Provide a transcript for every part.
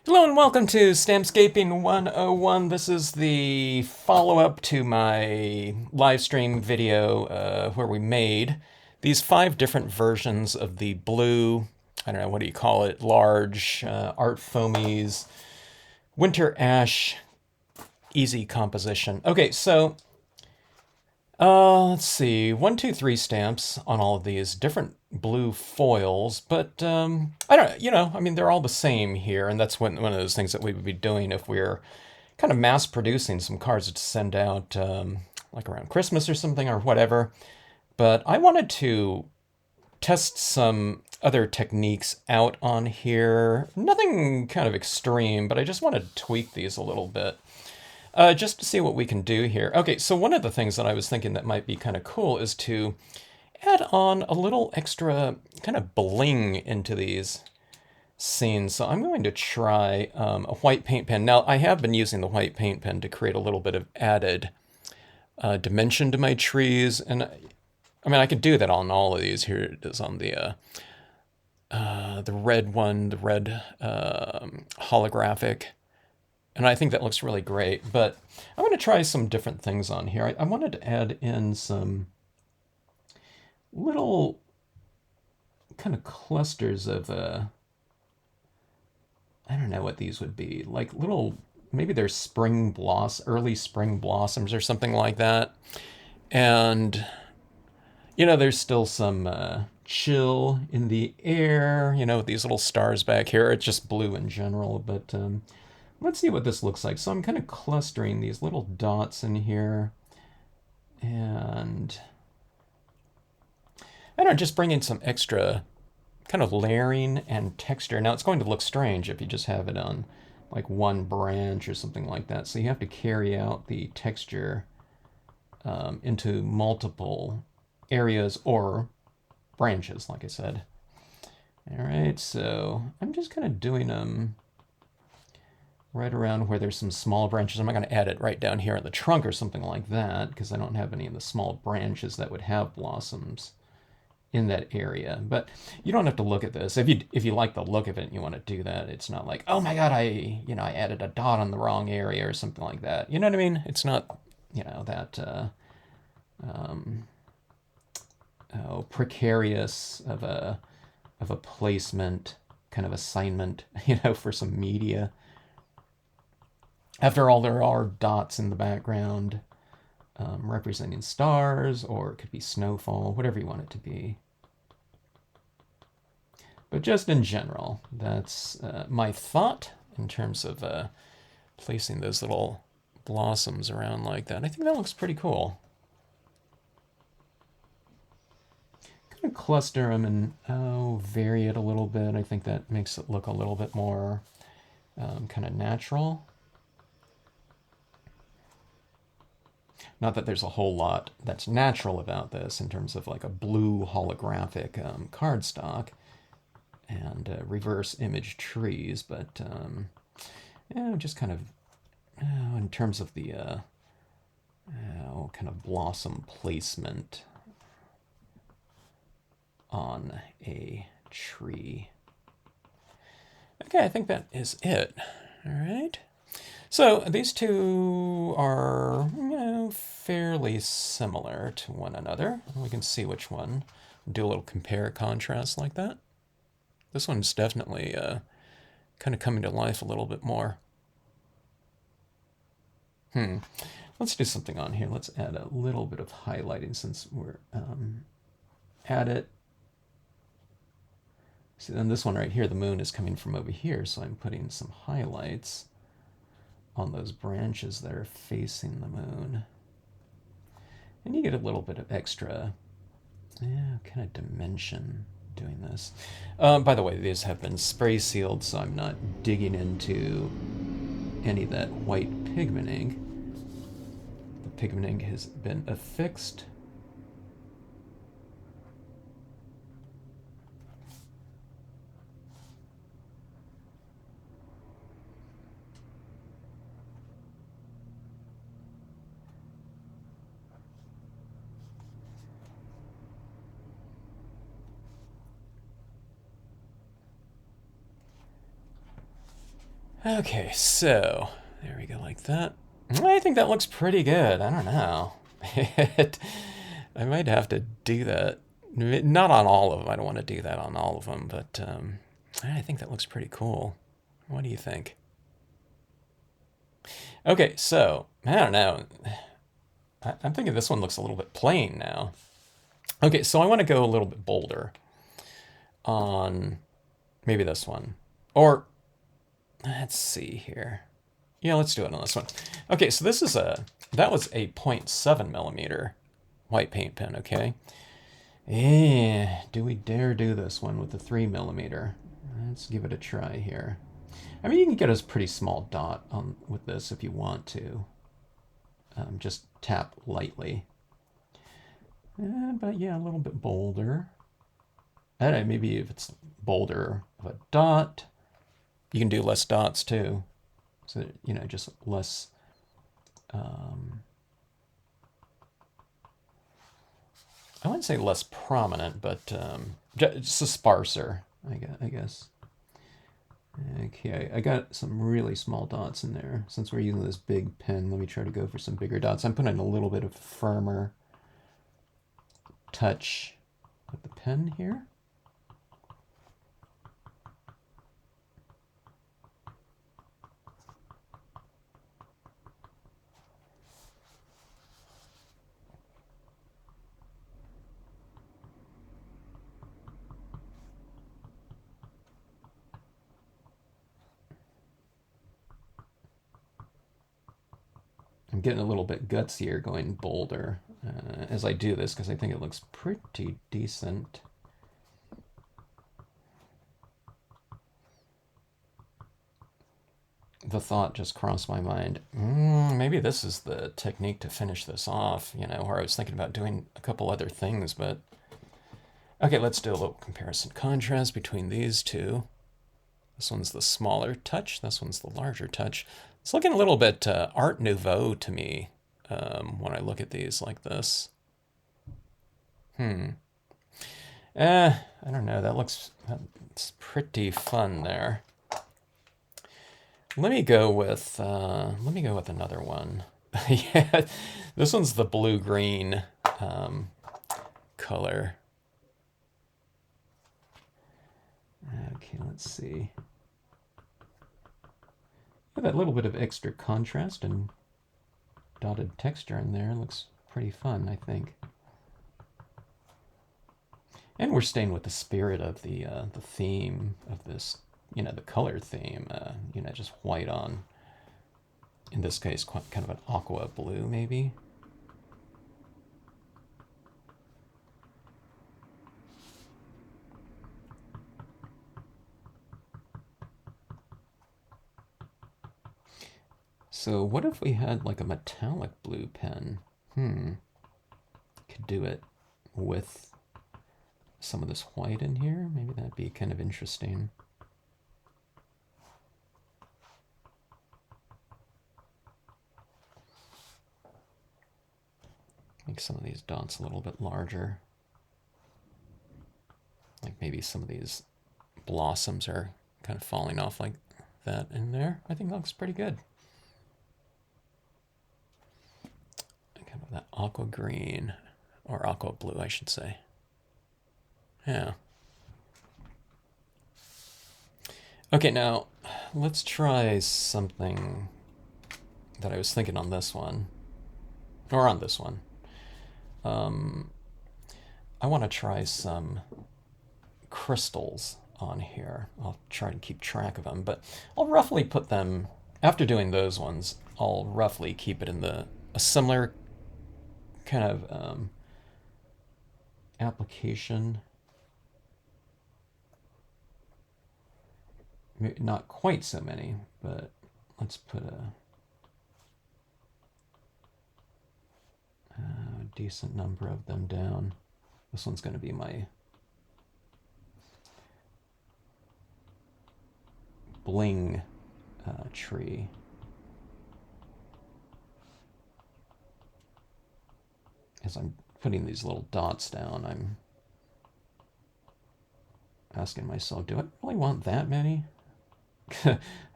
Hello and welcome to Stampscaping 101. This is the follow-up to my live stream video where we made these 5 different versions of the blue, I don't know, what do you call it, large art foamies, winter ash, easy composition. Okay, so let's see, 1, 2, 3 stamps on all of these different blue foils, but I don't, I mean, they're all the same here, and that's one of those things that we would be doing if we're kind of mass producing some cards to send out, like around Christmas or something or whatever. But I wanted to test some other techniques out on here. Nothing kind of extreme, but I just want to tweak these a little bit. Just to see what we can do here. Okay, so one of the things that I was thinking that might be kind of cool is to add on a little extra kind of bling into these scenes. So I'm going to try a white paint pen. Now, I have been using the white paint pen to create a little bit of added dimension to my trees. And I mean, I could do that on all of these. Here it is on the red one, the red holographic. And I think that looks really great. But I'm going to try some different things on here. I wanted to add in some little kind of clusters of, I don't know what these would be. Like little, maybe they're early spring blossoms or something like that. And, there's still some chill in the air, with these little stars back here. It's just blue in general, but let's see what this looks like. So I'm kind of clustering these little dots in here. And I don't know, just bring in some extra kind of layering and texture. Now it's going to look strange if you just have it on like one branch or something like that. So you have to carry out the texture into multiple areas or branches, like I said. All right, so I'm just kind of doing them right around where there's some small branches. I'm not going to add it right down here in the trunk or something like that because I don't have any of the small branches that would have blossoms in that area. But you don't have to look at this. If you like the look of it and you want to do that, it's not like, oh my god, I added a dot on the wrong area or something like that. You know what I mean? It's not that um, precarious of a placement kind of assignment, for some media. After all, there are dots in the background representing stars, or it could be snowfall, whatever you want it to be. But just in general, that's my thought in terms of placing those little blossoms around like that. I think that looks pretty cool. Kind of cluster them and vary it a little bit. I think that makes it look a little bit more kind of natural. Not that there's a whole lot that's natural about this in terms of like a blue holographic cardstock and reverse image trees, but just kind of in terms of the kind of blossom placement on a tree. Okay, I think that is it. All right. So these two are fairly similar to one another. We can see which one. Do a little compare contrast like that. This one's definitely kind of coming to life a little bit more. Let's do something on here. Let's add a little bit of highlighting since we're at it. See, then this one right here, the moon is coming from over here, so I'm putting some highlights on those branches that are facing the moon. And you get a little bit of extra kind of dimension doing this. By the way, these have been spray sealed, so I'm not digging into any of that white pigment ink. The pigment ink has been affixed. Okay, so there we go, like that. I think that looks pretty good. I don't know. I might have to do that. Not on all of them. I don't want to do that on all of them, but I think that looks pretty cool. What do you think? Okay, so I don't know. I'm thinking this one looks a little bit plain now. Okay, so I want to go a little bit bolder on maybe this one. Or let's see here. Yeah, let's do it on this one. Okay, so that was a 0.7 millimeter white paint pen, okay? Yeah, do we dare do this one with the 3 millimeter? Let's give it a try here. I mean, you can get a pretty small dot on with this if you want to. Just tap lightly. But yeah, a little bit bolder. And maybe if it's bolder of a dot, you can do less dots too. So, just less. I wouldn't say less prominent, but just a sparser, I guess. Okay, I got some really small dots in there. Since we're using this big pen, let me try to go for some bigger dots. I'm putting a little bit of firmer touch with the pen here. I'm getting a little bit gutsier going bolder as I do this because I think it looks pretty decent. The thought just crossed my mind. Maybe this is the technique to finish this off, where I was thinking about doing a couple other things, but okay, let's do a little comparison contrast between these two. This one's the smaller touch, this one's the larger touch. It's looking a little bit Art Nouveau to me when I look at these like this. I don't know, that's pretty fun there. Let me go with another one. Yeah, this one's the blue-green color. Okay, let's see. Yeah, that little bit of extra contrast and dotted texture in there looks pretty fun, I think. And we're staying with the spirit of the theme of this, the color theme. Just white on, in this case, kind of an aqua blue, maybe. So what if we had like a metallic blue pen? Could do it with some of this white in here. Maybe that'd be kind of interesting. Make some of these dots a little bit larger. Like maybe some of these blossoms are kind of falling off like that in there. I think that looks pretty good. Kind of that aqua green, or aqua blue, I should say. Yeah. Okay, now let's try something that I was thinking on this one, or on this one. I want to try some crystals on here. I'll try to keep track of them, but I'll roughly put them, after doing those ones, I'll roughly keep it in a similar kind of application. Not quite so many, but let's put a decent number of them down. This one's going to be my bling tree. As I'm putting these little dots down, I'm asking myself, do I really want that many?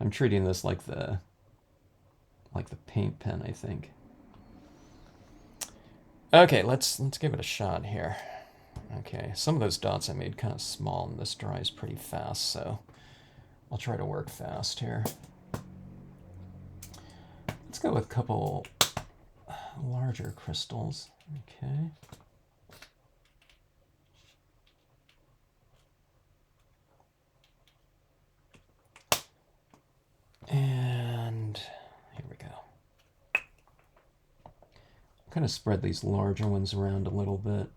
I'm treating this like the paint pen, I think. Okay, let's give it a shot here. Okay, some of those dots I made kind of small, and this dries pretty fast, so I'll try to work fast here. Let's go with a couple larger crystals. Okay. And here we go. Kind of spread these larger ones around a little bit.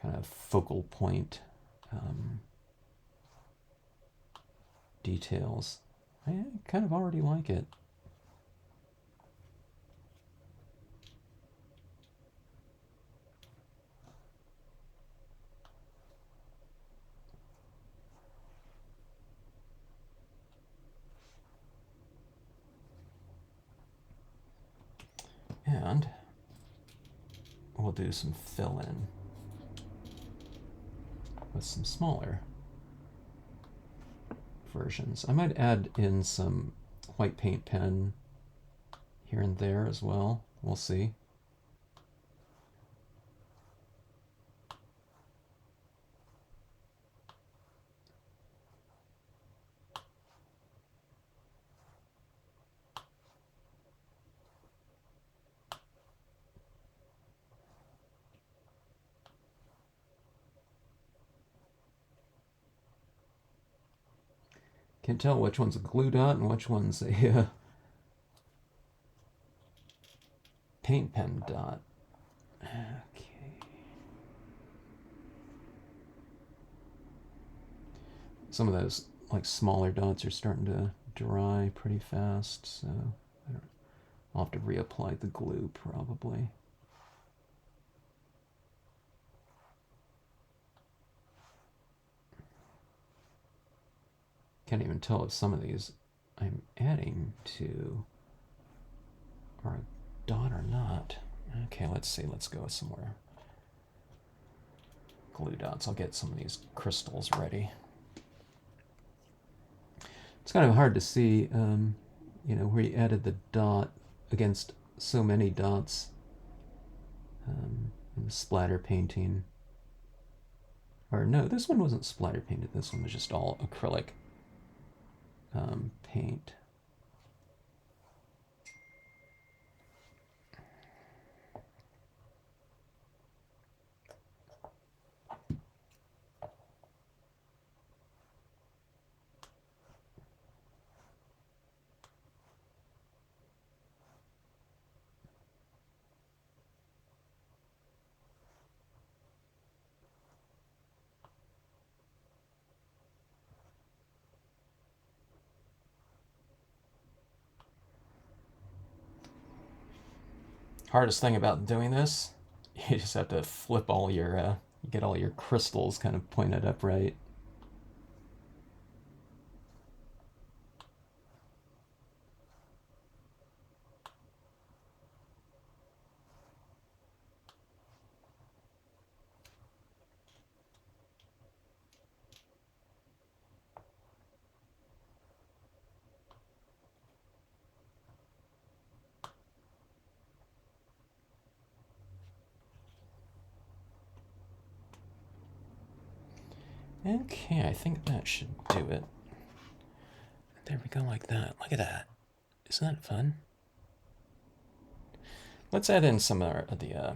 Kind of focal point details. I kind of already like it. And we'll do some fill in with some smaller versions. I might add in some white paint pen here and there as well. We'll see. Can't tell which one's a glue dot and which one's a paint pen dot. Okay. Some of those like smaller dots are starting to dry pretty fast, so I'll have to reapply the glue probably. Can't even tell if some of these I'm adding to are a dot or not. Okay, let's see. Let's go with some more glue dots. I'll get some of these crystals ready. It's kind of hard to see, where you added the dot against so many dots in the splatter painting. Or no, this one wasn't splatter painted. This one was just all acrylic paint. Hardest thing about doing this, you just have to flip all your, get all your crystals kind of pointed up right. Okay, I think that should do it. There we go, like that. Look at that. Isn't that fun? Let's add in some of the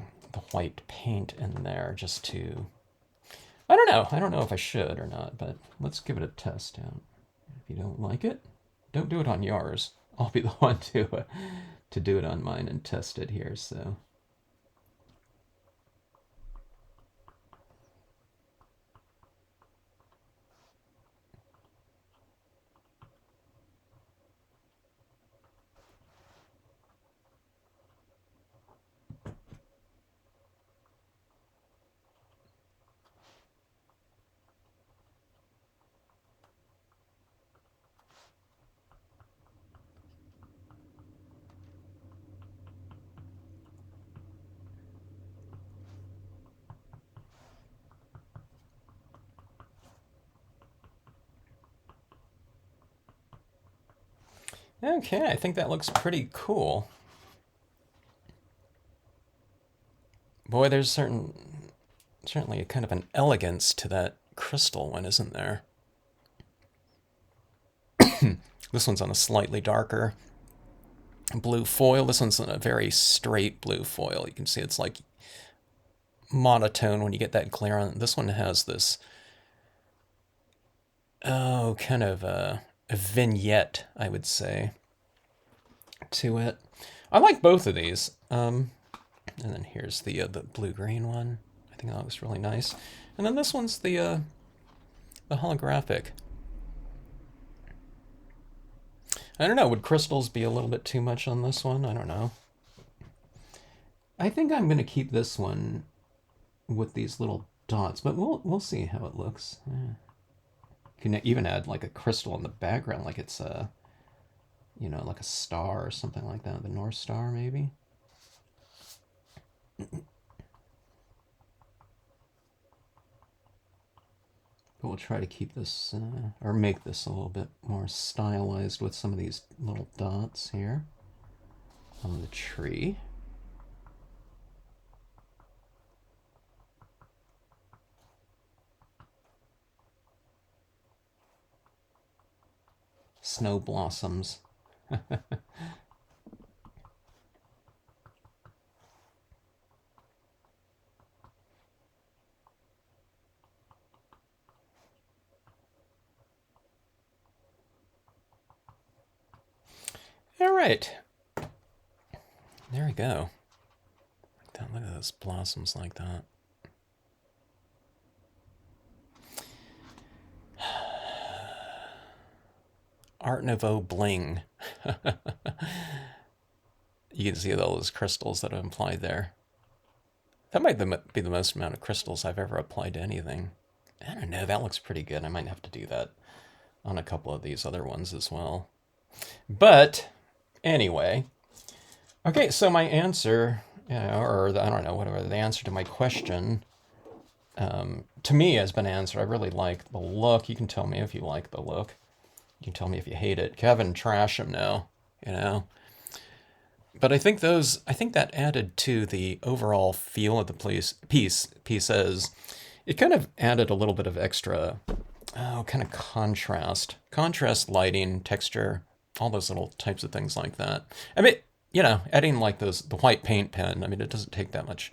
white paint in there just to... I don't know. I don't know if I should or not, but let's give it a test out. If you don't like it, don't do it on yours. I'll be the one to do it on mine and test it here, so... Okay, I think that looks pretty cool. Boy, there's certainly a kind of an elegance to that crystal one, isn't there? This one's on a slightly darker blue foil. This one's on a very straight blue foil. You can see it's like monotone when you get that glare on it. This one has this, oh, kind of a vignette, I would say, to it. I like both of these. And then here's the blue-green one. I think that looks really nice. And then this one's the holographic. I don't know, would crystals be a little bit too much on this one? I don't know. I think I'm going to keep this one with these little dots, but we'll see how it looks. You can even add like a crystal in the background, like it's a, you know, like a star or something like that. The North Star, maybe. But we'll try to keep this, or make this a little bit more stylized with some of these little dots here on the tree. Snow blossoms. All right. There we go. Look at those blossoms like that. Art Nouveau bling. You can see all those crystals that are applied there. That might be the most amount of crystals I've ever applied to anything. I don't know, that looks pretty good. I might have to do that on a couple of these other ones as well. But anyway, okay, so my answer, or I don't know, whatever, the answer to my question, to me has been answered. I really like the look. You can tell me if you like the look. You can tell me if you hate it. Kevin, trash him now, you know. But I think that added to the overall feel of the pieces. It kind of added a little bit of extra, kind of contrast lighting, texture, all those little types of things like that. I mean, you know, adding like the white paint pen. I mean, it doesn't take that much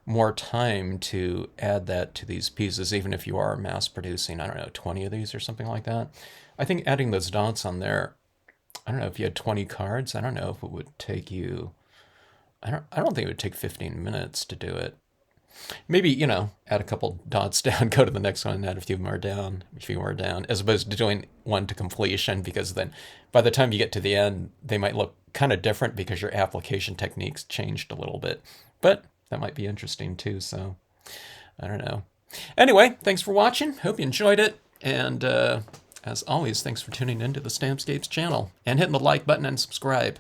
more time to add that to these pieces, even if you are mass producing, I don't know, 20 of these or something like that. I think adding those dots on there, I don't know if you had 20 cards, I don't know if it would take you, I don't think it would take 15 minutes to do it. Maybe, you know, add a couple dots down, go to the next one, add a few more down, as opposed to doing one to completion, because then by the time you get to the end, they might look kind of different because your application techniques changed a little bit. But that might be interesting too, so I don't know. Anyway, thanks for watching. Hope you enjoyed it. And as always, thanks for tuning into the Stampscapes channel and hitting the like button and subscribe.